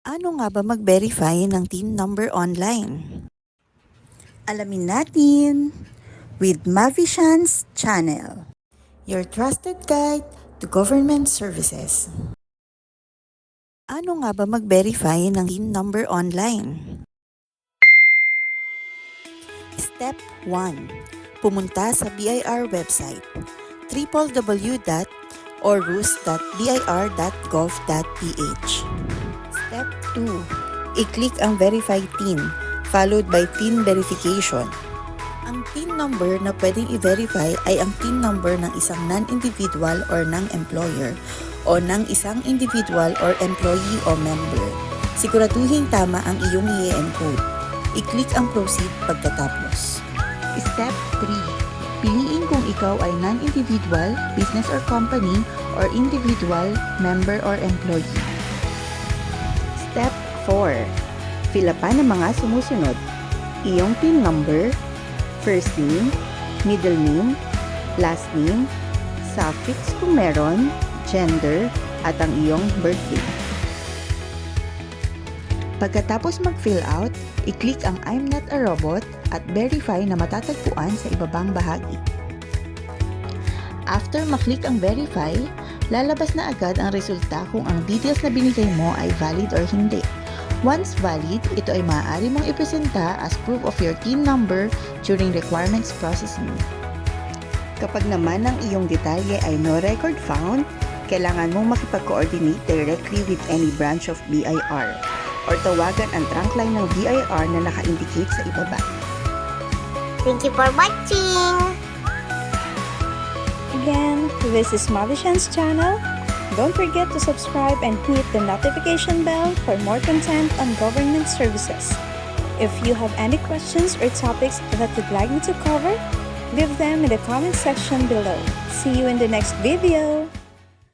Paano nga ba mag-verify ng TIN number online? Alamin natin with Mavishan's channel, your trusted guide to government services. Ano nga ba mag-verify ng TIN number online? Step 1. Pumunta sa BIR website www.orus.bir.gov.ph. Step 2. I-click ang Verify TIN, followed by TIN verification. Ang TIN number na pwedeng i-verify ay ang TIN number ng isang non-individual or ng employer o ng isang individual or employee o member. Siguraduhin tama ang iyong i-encode. I-click ang Proceed pagkatapos. Step 3. Piliin kung ikaw ay non-individual, business or company, or individual, member or employee. Step 4. Filapan ang mga sumusunod. Iyong PIN number, first name, middle name, last name, suffix kung meron, gender, at ang iyong birthday. Pagkatapos mag-fill out, i-click ang I'm not a robot at verify na matatagpuan sa ibabang bahagi. After maklik ang verify, lalabas na agad ang resulta kung ang details na binigay mo ay valid or hindi. Once valid, ito ay maaari mong ipresenta as proof of your TIN number during requirements processing. Kapag naman ang iyong detalye ay no record found, kailangan mong makipag-coordinate directly with any branch of BIR or tawagan ang trunk line ng BIR na naka-indicate sa ibaba. Thank you for watching! Again, this is Mavishan's channel. Don't forget to subscribe and hit the notification bell for more content on government services. If you have any questions or topics that you'd like me to cover, leave them in the comment section below. See you in the next video!